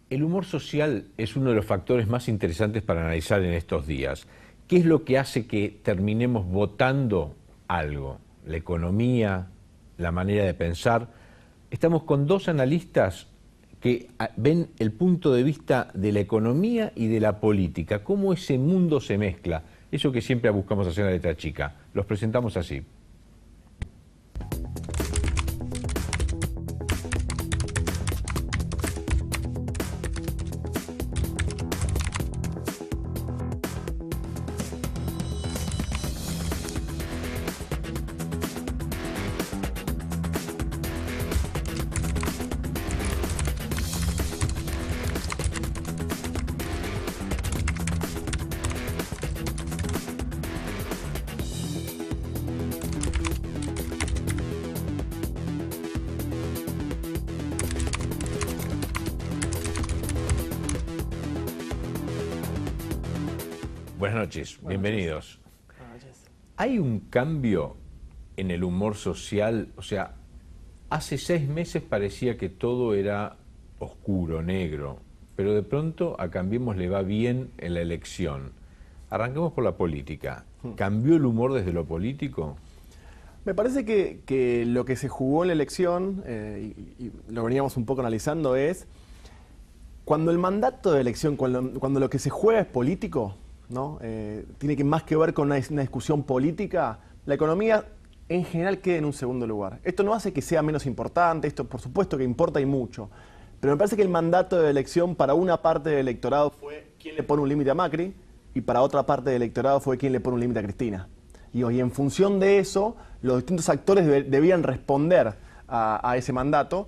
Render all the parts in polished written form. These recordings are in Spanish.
El humor social es uno de los factores más interesantes para analizar en estos días. ¿Qué es lo que hace que terminemos votando algo? La economía, la manera de pensar. Estamos con dos analistas que ven el punto de vista de la economía y de la política, cómo ese mundo se mezcla, eso que siempre buscamos hacer en la letra chica. Los presentamos así. Buenas noches, bienvenidos. Buenas noches. ¿Hay un cambio en el humor social? O sea, hace 6 meses parecía que todo era oscuro, negro, pero de pronto a Cambiemos le va bien en la elección. Arranquemos por la política. ¿Cambió el humor desde lo político? Me parece que lo que se jugó en la elección, y lo veníamos un poco analizando, es cuando el mandato de elección, cuando lo que se juega es político, ¿no? Tiene más que ver con una discusión política, la economía en general queda en un segundo lugar. Esto no hace que sea menos importante, esto por supuesto que importa y mucho, pero me parece que el mandato de elección para una parte del electorado fue quién le pone un límite a Macri y para otra parte del electorado fue quién le pone un límite a Cristina. Y en función de eso, los distintos actores debían responder a ese mandato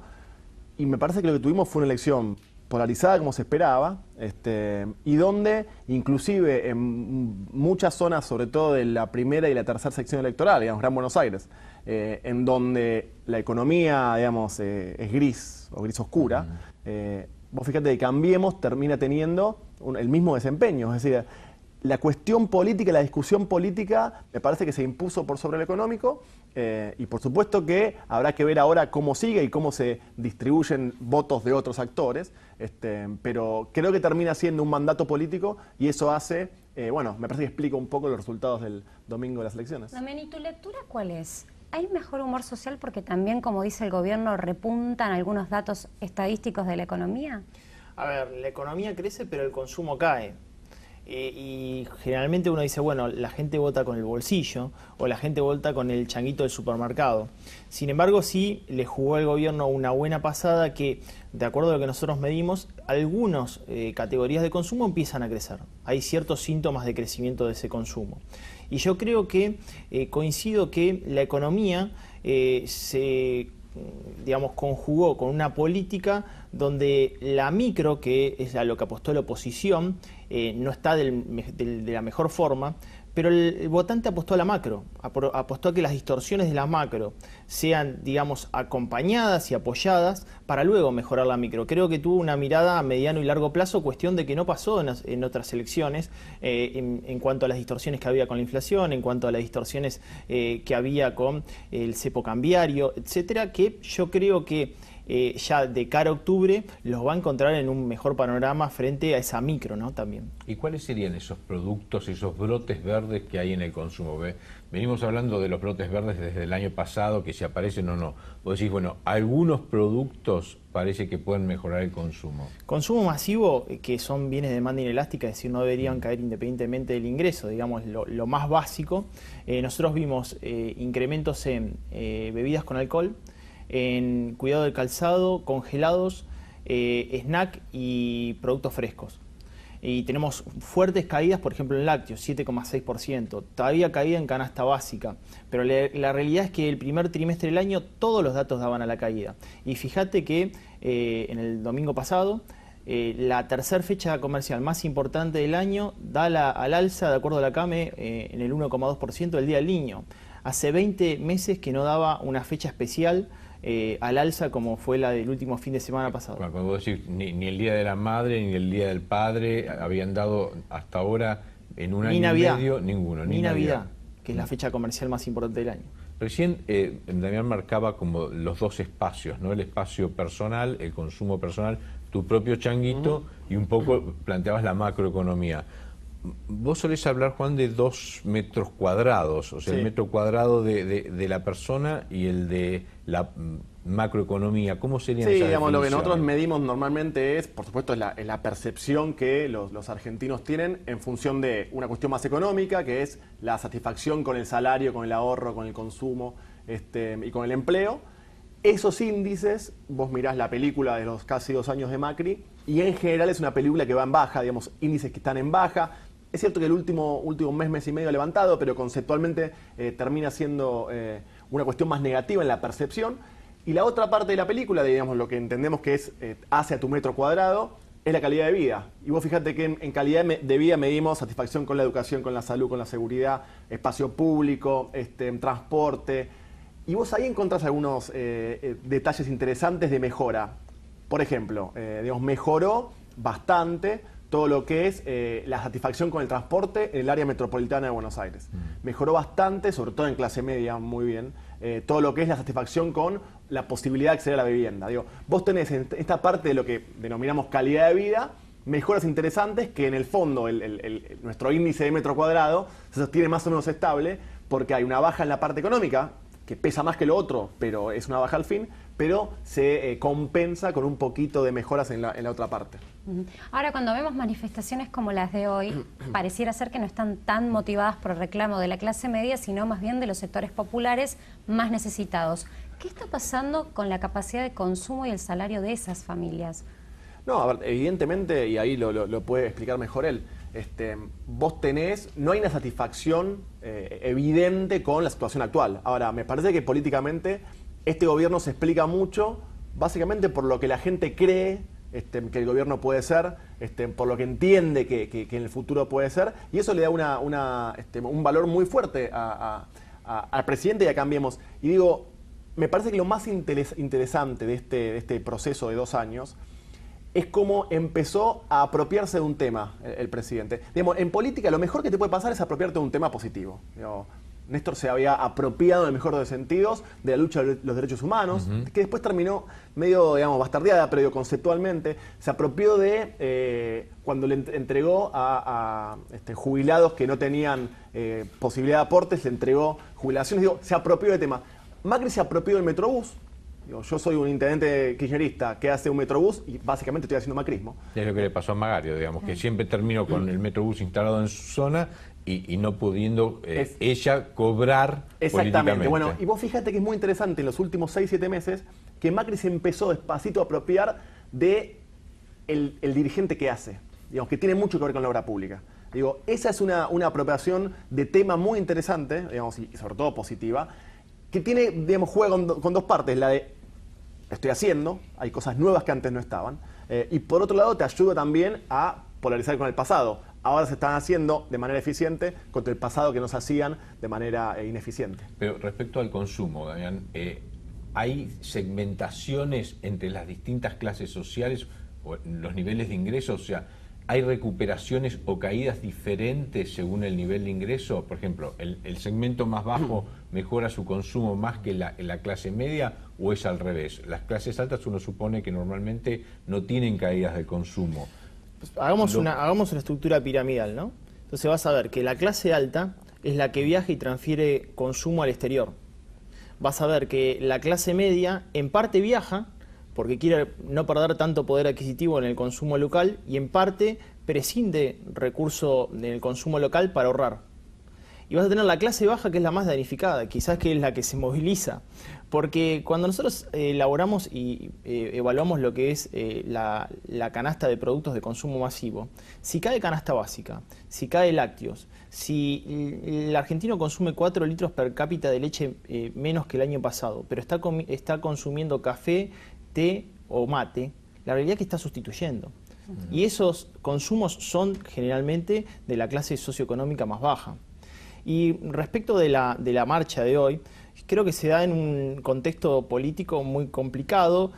y me parece que lo que tuvimos fue una elección polarizada como se esperaba, y donde inclusive en muchas zonas, sobre todo de la primera y la tercera sección electoral, digamos, Gran Buenos Aires, en donde la economía, digamos, es gris o gris oscura, vos fíjate que Cambiemos termina teniendo el mismo desempeño, es decir, la cuestión política, la discusión política, me parece que se impuso por sobre lo económico, y por supuesto que habrá que ver ahora cómo sigue y cómo se distribuyen votos de otros actores, pero creo que termina siendo un mandato político y eso hace, bueno, me parece que explica un poco los resultados del domingo de las elecciones. Damián, ¿y tu lectura cuál es? ¿Hay mejor humor social porque también, como dice el gobierno, repuntan algunos datos estadísticos de la economía? A ver, la economía crece pero el consumo cae. Y generalmente uno dice, bueno, la gente vota con el bolsillo o la gente vota con el changuito del supermercado. Sin embargo, sí le jugó al gobierno una buena pasada que, de acuerdo a lo que nosotros medimos, algunas categorías de consumo empiezan a crecer. Hay ciertos síntomas de crecimiento de ese consumo. Y yo creo que coincido que la economía se conjugó con una política donde la micro, que es a lo que apostó la oposición, no está de la mejor forma, pero el votante apostó a la macro, apostó a que las distorsiones de la macro sean, digamos, acompañadas y apoyadas para luego mejorar la micro. Creo que tuvo una mirada a mediano y largo plazo, cuestión de que no pasó en otras elecciones en cuanto a las distorsiones que había con la inflación, en cuanto a las distorsiones que había con el cepo cambiario, etcétera, que yo creo que ya de cara a octubre los va a encontrar en un mejor panorama frente a esa micro, ¿no? También. ¿Y cuáles serían esos productos, esos brotes verdes que hay en el consumo? Venimos hablando de los brotes verdes desde el año pasado, que si aparecen o no. Vos decís, bueno, algunos productos parece que pueden mejorar el consumo. Consumo masivo, que son bienes de demanda inelástica, es decir, no deberían caer independientemente del ingreso, digamos, lo más básico. Nosotros vimos incrementos en bebidas con alcohol, en cuidado del calzado, congelados, snack y productos frescos. Y tenemos fuertes caídas, por ejemplo, en lácteos, 7,6%. Todavía caída en canasta básica. Pero la realidad es que el primer trimestre del año todos los datos daban a la caída. Y fíjate que en el domingo pasado, la tercera fecha comercial más importante del año da al alza, de acuerdo a la CAME, en el 1,2% del Día del Niño. Hace 20 meses que no daba una fecha especial al alza como fue la del último fin de semana pasado. Bueno, cuando vos decís ni el Día de la Madre ni el Día del Padre habían dado hasta ahora en un año y medio ninguno. Ni Navidad, que es la fecha comercial más importante del año. Recién Damián marcaba como los dos espacios, ¿no? El espacio personal, el consumo personal, tu propio changuito y un poco planteabas la macroeconomía. Vos solés hablar, Juan, de 2 metros cuadrados, o sea, Sí. el metro cuadrado de la persona y el de la macroeconomía. ¿Cómo serían Sí, esas digamos, lo que nosotros definiciones? medimos normalmente es, por supuesto, es la percepción que los argentinos tienen en función de una cuestión más económica, que es la satisfacción con el salario, con el ahorro, con el consumo y con el empleo. Esos índices, vos mirás la película de los casi 2 años de Macri, y en general es una película que va en baja, digamos, índices que están en baja. Es cierto que el último mes y medio ha levantado, pero conceptualmente termina siendo una cuestión más negativa en la percepción. Y la otra parte de la película, digamos, lo que entendemos que es hace a tu metro cuadrado, es la calidad de vida. Y vos fíjate que en calidad de vida medimos satisfacción con la educación, con la salud, con la seguridad, espacio público, transporte. Y vos ahí encontrás algunos detalles interesantes de mejora. Por ejemplo, digamos, mejoró bastante todo lo que es la satisfacción con el transporte en el área metropolitana de Buenos Aires. Mejoró bastante, sobre todo en clase media, muy bien, todo lo que es la satisfacción con la posibilidad de acceder a la vivienda. Digo, vos tenés en esta parte de lo que denominamos calidad de vida, mejoras interesantes que en el fondo nuestro índice de metro cuadrado se sostiene más o menos estable porque hay una baja en la parte económica, que pesa más que lo otro, pero es una baja al fin, pero se compensa con un poquito de mejoras en la otra parte. Ahora, cuando vemos manifestaciones como las de hoy, pareciera ser que no están tan motivadas por el reclamo de la clase media, sino más bien de los sectores populares más necesitados. ¿Qué está pasando con la capacidad de consumo y el salario de esas familias? No, a ver, evidentemente, y ahí lo puede explicar mejor él, vos tenés, no hay una satisfacción evidente con la situación actual. Ahora, me parece que políticamente este gobierno se explica mucho, básicamente por lo que la gente cree que el gobierno puede ser, por lo que entiende que en el futuro puede ser, y eso le da un valor muy fuerte al presidente y a Cambiemos. Y digo, me parece que lo más interesante de este proceso de 2 años es cómo empezó a apropiarse de un tema el presidente. Digamos, en política lo mejor que te puede pasar es apropiarte de un tema positivo. Digo, Néstor se había apropiado en el mejor de los sentidos de la lucha de los derechos humanos, que después terminó medio, digamos, bastardeada, pero digo, conceptualmente. Se apropió de cuando le entregó a jubilados que no tenían posibilidad de aportes, le entregó jubilaciones. Digo, se apropió de tema. Macri se apropió del Metrobús. Digo, yo soy un intendente kirchnerista que hace un Metrobús y básicamente estoy haciendo macrismo. Es lo que le pasó a Magario, digamos, que siempre terminó con el Metrobús instalado en su zona y no pudiendo ella cobrar Exactamente. políticamente. Bueno, y vos fíjate que es muy interesante en los últimos 6-7 meses que Macri se empezó despacito a apropiar de el dirigente que hace, digamos, que tiene mucho que ver con la obra pública. Digo, esa es una apropiación de tema muy interesante, digamos, y sobre todo positiva, que tiene, digamos, juega con 2 partes, la de estoy haciendo, hay cosas nuevas que antes no estaban, y por otro lado te ayuda también a polarizar con el pasado. Ahora se están haciendo de manera eficiente contra el pasado que no se hacían de manera ineficiente. Pero respecto al consumo, Damián, ¿hay segmentaciones entre las distintas clases sociales o los niveles de ingresos? O sea, ¿hay recuperaciones o caídas diferentes según el nivel de ingreso? Por ejemplo, ¿el segmento más bajo mejora su consumo más que la clase media o es al revés? Las clases altas uno supone que normalmente no tienen caídas de consumo. Pues hagamos una estructura piramidal, ¿no? Entonces vas a ver que la clase alta es la que viaja y transfiere consumo al exterior. Vas a ver que la clase media en parte viaja porque quiere no perder tanto poder adquisitivo en el consumo local y en parte prescinde recurso en el consumo local para ahorrar. Y vas a tener la clase baja, que es la más danificada, quizás que es la que se moviliza. Porque cuando nosotros elaboramos y evaluamos lo que es la canasta de productos de consumo masivo, si cae canasta básica, si cae lácteos, si el argentino consume 4 litros per cápita de leche menos que el año pasado, pero está consumiendo café, té o mate, la realidad es que está sustituyendo. Y esos consumos son generalmente de la clase socioeconómica más baja. Y respecto de la marcha de hoy, creo que se da en un contexto político muy complicado,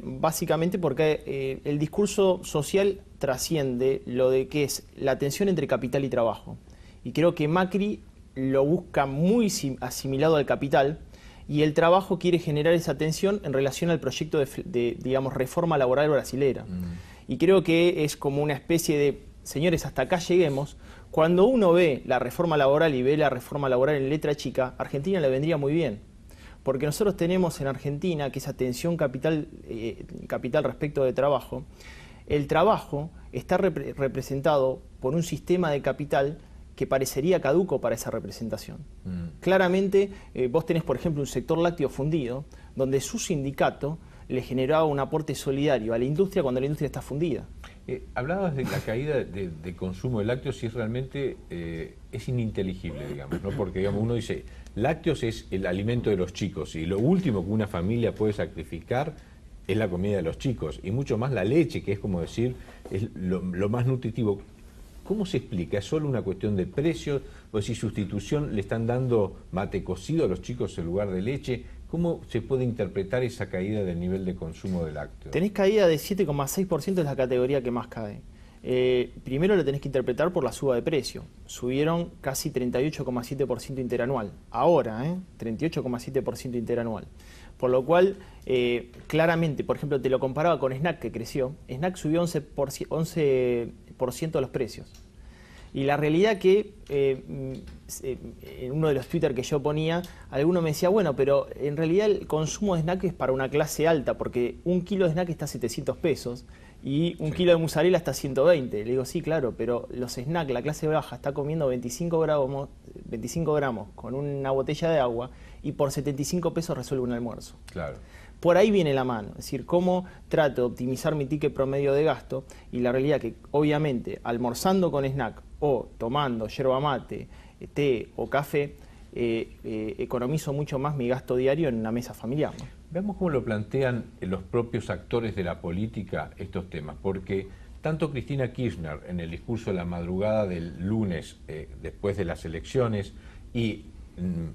básicamente porque el discurso social trasciende lo de que es la tensión entre capital y trabajo. Y creo que Macri lo busca muy asimilado al capital y el trabajo quiere generar esa tensión en relación al proyecto digamos, reforma laboral brasilera. Y creo que es como una especie de, señores, hasta acá lleguemos. Cuando uno ve la reforma laboral y ve la reforma laboral en letra chica, a Argentina le vendría muy bien. Porque nosotros tenemos en Argentina que esa tensión capital respecto de trabajo, el trabajo está representado por un sistema de capital que parecería caduco para esa representación. Claramente, vos tenés, por ejemplo, un sector lácteo fundido, donde su sindicato le generaba un aporte solidario a la industria cuando la industria está fundida. Hablabas de la caída de consumo de lácteos y realmente es ininteligible, digamos, ¿no? Porque digamos, uno dice, lácteos es el alimento de los chicos y lo último que una familia puede sacrificar es la comida de los chicos y mucho más la leche, que es como decir, es lo más nutritivo. ¿Cómo se explica? ¿Es solo una cuestión de precios? ¿O si sustitución le están dando mate cocido a los chicos en lugar de leche? ¿Cómo se puede interpretar esa caída del nivel de consumo de lácteos? Tenés caída de 7,6%, es la categoría que más cae. Primero lo tenés que interpretar por la suba de precio. Subieron casi 38,7% interanual. Ahora, 38,7% interanual. Por lo cual, claramente, por ejemplo, te lo comparaba con Snack, que creció. Snack subió 11% de los precios. Y la realidad que en uno de los Twitter que yo ponía, alguno me decía, bueno, pero en realidad el consumo de snack es para una clase alta, porque un kilo de snack está a 700 pesos y un kilo de mozzarella está a 120. Le digo, sí, claro, pero los snacks, la clase baja, está comiendo 25 gramos con una botella de agua y por 75 pesos resuelve un almuerzo. Claro. Por ahí viene la mano, es decir, cómo trato de optimizar mi ticket promedio de gasto y la realidad que obviamente almorzando con snack o tomando yerba mate, té o café, economizo mucho más mi gasto diario en una mesa familiar, ¿no? Veamos cómo lo plantean los propios actores de la política estos temas, porque tanto Cristina Kirchner en el discurso de la madrugada del lunes después de las elecciones y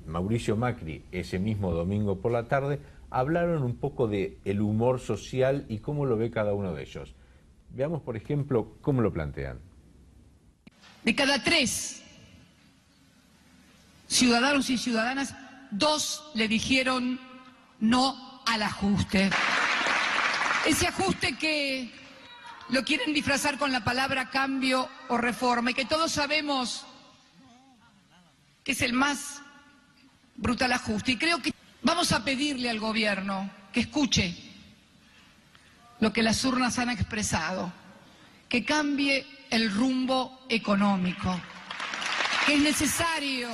Mauricio Macri ese mismo domingo por la tarde hablaron un poco de el humor social y cómo lo ve cada uno de ellos. Veamos, por ejemplo, cómo lo plantean. De cada 3 ciudadanos y ciudadanas, 2 le dijeron no al ajuste. Ese ajuste que lo quieren disfrazar con la palabra cambio o reforma y que todos sabemos que es el más brutal ajuste. Y creo que vamos a pedirle al gobierno que escuche lo que las urnas han expresado, que cambie el rumbo económico, que es necesario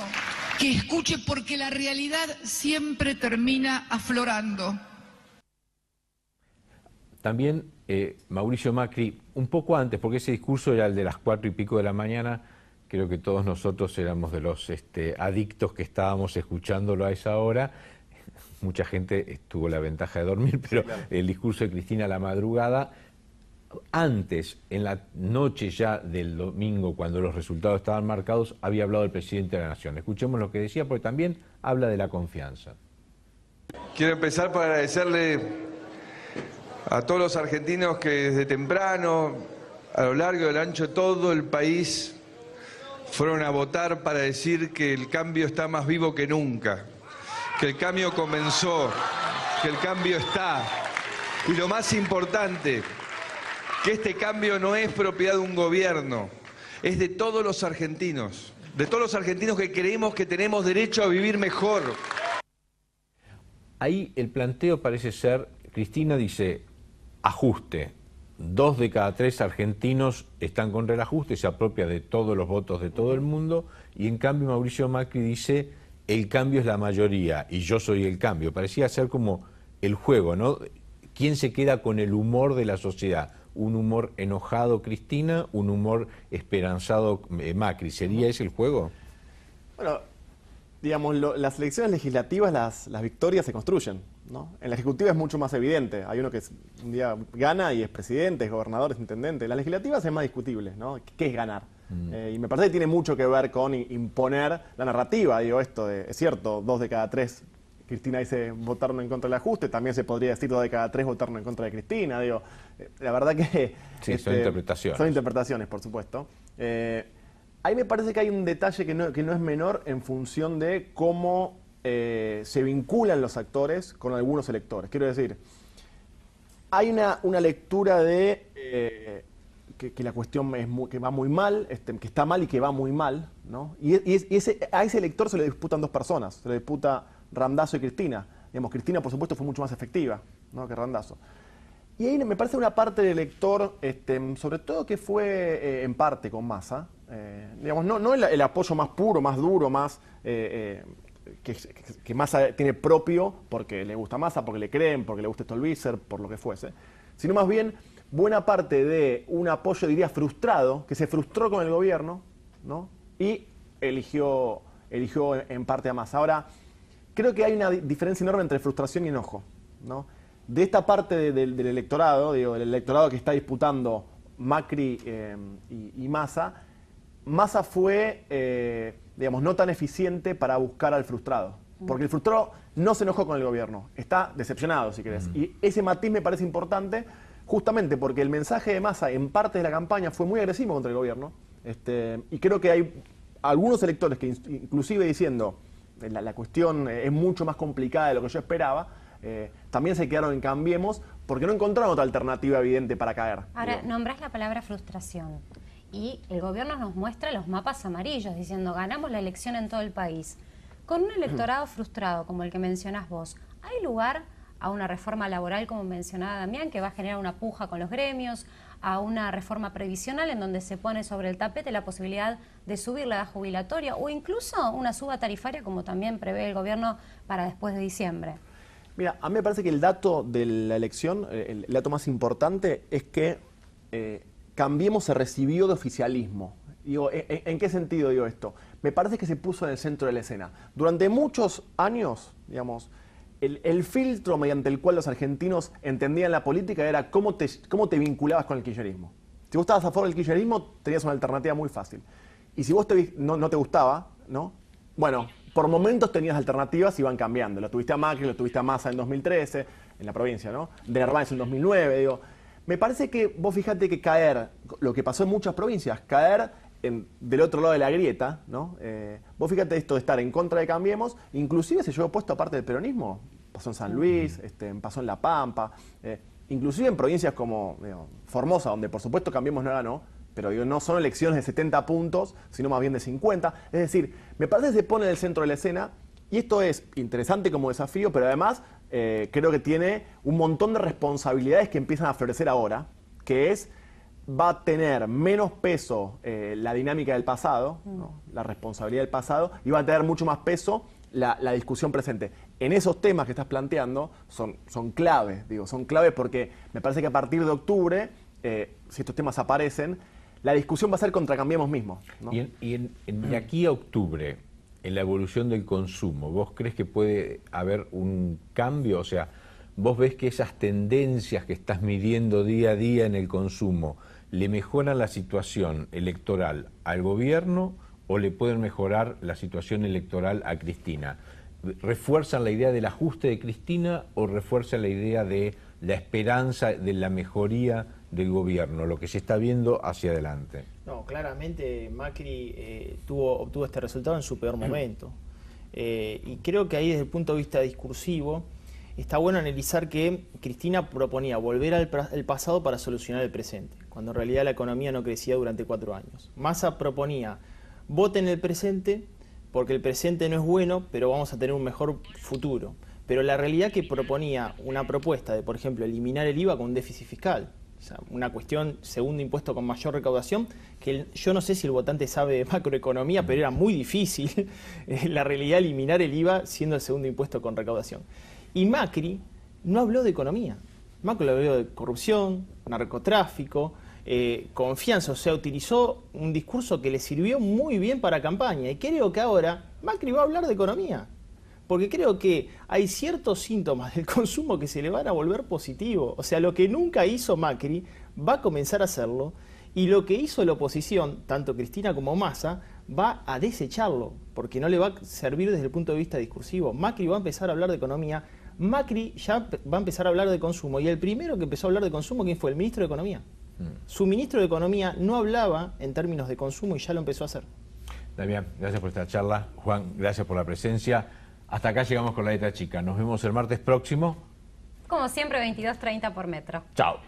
que escuche porque la realidad siempre termina aflorando. También Mauricio Macri, un poco antes, porque ese discurso era el de las 4 y pico de la mañana, creo que todos nosotros éramos de los adictos que estábamos escuchándolo a esa hora. Mucha gente tuvo la ventaja de dormir, pero sí, claro. El discurso de Cristina a la madrugada, antes, en la noche ya del domingo, cuando los resultados estaban marcados, había hablado el presidente de la Nación. Escuchemos lo que decía, porque también habla de la confianza. Quiero empezar por agradecerle a todos los argentinos que desde temprano, a lo largo y a lo ancho de todo el país, fueron a votar para decir que el cambio está más vivo que nunca, que el cambio comenzó, que el cambio está. Y lo más importante, que este cambio no es propiedad de un gobierno, es de todos los argentinos que creemos que tenemos derecho a vivir mejor. Ahí el planteo parece ser, Cristina dice, ajuste. 2 de cada 3 argentinos están contra el ajuste, se apropia de todos los votos de todo el mundo, y en cambio Mauricio Macri dice, el cambio es la mayoría y yo soy el cambio. Parecía ser como el juego, ¿no? ¿Quién se queda con el humor de la sociedad? ¿Un humor enojado Cristina, un humor esperanzado Macri? ¿Sería ese el juego? Bueno, digamos, las elecciones legislativas, las victorias se construyen, ¿no? En la ejecutiva es mucho más evidente. Hay uno que un día gana y es presidente, es gobernador, es intendente. En las legislativas es más discutible, ¿no? ¿Qué es ganar? Y me parece que tiene mucho que ver con imponer la narrativa. Digo, es cierto, 2 de cada 3, Cristina dice, votaron en contra del ajuste, también se podría decir 2 de cada 3 votaron en contra de Cristina. Digo, la verdad que... Sí, son interpretaciones. Son interpretaciones, por supuesto. Ahí me parece que hay un detalle que no es menor en función de cómo se vinculan los actores con algunos electores. Quiero decir, hay una lectura de que la cuestión que va muy mal, que está mal y que va muy mal, ¿no? A ese elector se le disputan dos personas, se le disputa Randazzo y Cristina. Digamos, Cristina, por supuesto, fue mucho más efectiva, ¿no?, que Randazzo. Y ahí me parece una parte del elector, sobre todo que fue en parte con Massa, digamos, no el apoyo más puro, más duro, más que Massa tiene propio porque le gusta Massa, porque le creen, porque le gusta Stolbizer, por lo que fuese, sino más bien buena parte de un apoyo, diría, frustrado, que se frustró con el gobierno, ¿no?, y eligió en parte a Massa. Ahora, creo que hay una diferencia enorme entre frustración y enojo, ¿no? De esta parte del electorado, digo, el electorado que está disputando Macri y Massa, Massa fue, digamos, no tan eficiente para buscar al frustrado. Porque el frustrado no se enojó con el gobierno, está decepcionado, si querés. Y ese matiz me parece importante, justamente porque el mensaje de Massa en parte de la campaña fue muy agresivo contra el gobierno. Y creo que hay algunos electores que, inclusive diciendo la cuestión es mucho más complicada de lo que yo esperaba, también se quedaron en Cambiemos porque no encontraron otra alternativa evidente para caer. Ahora, nombrás la palabra frustración y el gobierno nos muestra los mapas amarillos diciendo ganamos la elección en todo el país. Con un electorado frustrado como el que mencionás vos, ¿hay lugar a una reforma laboral como mencionaba Damián que va a generar una puja con los gremios, a una reforma previsional en donde se pone sobre el tapete la posibilidad de subir la edad jubilatoria o incluso una suba tarifaria como también prevé el gobierno para después de diciembre? Mira, a mí me parece que el dato de la elección, el dato más importante es que Cambiemos se recibió de oficialismo. Digo, ¿en qué sentido digo esto? Me parece que se puso en el centro de la escena. Durante muchos años, digamos, el filtro mediante el cual los argentinos entendían la política era cómo te vinculabas con el kirchnerismo. Si vos estabas a favor del kirchnerismo, tenías una alternativa muy fácil. Y si vos no te gustaba, ¿no? Bueno, por momentos tenías alternativas y iban cambiando. Lo tuviste a Macri, lo tuviste a Massa en 2013, en la provincia, ¿no? De Narváez en 2009, digo. Me parece que vos fíjate que caer, lo que pasó en muchas provincias, caer del otro lado de la grieta, ¿no? Vos fíjate esto de estar en contra de Cambiemos, inclusive se llevó puesto aparte del peronismo. Pasó en San Luis, pasó en La Pampa, inclusive en provincias como Formosa, donde por supuesto Cambiemos no ganó, pero digo, no son elecciones de 70 puntos, sino más bien de 50. Es decir, me parece que se pone en el centro de la escena, y esto es interesante como desafío, pero además creo que tiene un montón de responsabilidades que empiezan a florecer ahora, que es, va a tener menos peso la dinámica del pasado, ¿no?, la responsabilidad del pasado, y va a tener mucho más peso la discusión presente. En esos temas que estás planteando son claves, digo, son claves porque me parece que a partir de octubre, si estos temas aparecen, la discusión va a ser contra Cambiemos mismo, ¿no? De aquí a octubre, en la evolución del consumo, ¿vos crees que puede haber un cambio? O sea, ¿vos ves que esas tendencias que estás midiendo día a día en el consumo le mejoran la situación electoral al gobierno o le pueden mejorar la situación electoral a Cristina? ¿Refuerzan la idea del ajuste de Cristina o refuerzan la idea de la esperanza de la mejoría del gobierno, lo que se está viendo hacia adelante? No, claramente Macri obtuvo este resultado en su peor momento. Y creo que ahí desde el punto de vista discursivo está bueno analizar que Cristina proponía volver al pasado para solucionar el presente, cuando en realidad la economía no crecía durante 4 años. Massa proponía, voten el presente porque el presente no es bueno, pero vamos a tener un mejor futuro. Pero la realidad que proponía una propuesta de, por ejemplo, eliminar el IVA con un déficit fiscal, o sea, una cuestión, segundo impuesto con mayor recaudación, que yo no sé si el votante sabe de macroeconomía, pero era muy difícil la realidad eliminar el IVA siendo el segundo impuesto con recaudación. Y Macri no habló de economía. Macri habló de corrupción, narcotráfico, confianza, o sea, utilizó un discurso que le sirvió muy bien para campaña. Y creo que ahora Macri va a hablar de economía. Porque creo que hay ciertos síntomas del consumo que se le van a volver positivos. O sea, lo que nunca hizo Macri va a comenzar a hacerlo, y lo que hizo la oposición, tanto Cristina como Massa, va a desecharlo, porque no le va a servir desde el punto de vista discursivo. Macri va a empezar a hablar de economía, Macri ya va a empezar a hablar de consumo, y el primero que empezó a hablar de consumo, ¿quién fue? El ministro de Economía. Su ministro de Economía no hablaba en términos de consumo y ya lo empezó a hacer. Damián, gracias por esta charla. Juan, gracias por la presencia. Hasta acá llegamos con la letra chica. Nos vemos el martes próximo. Como siempre, 22.30 por metro. Chao.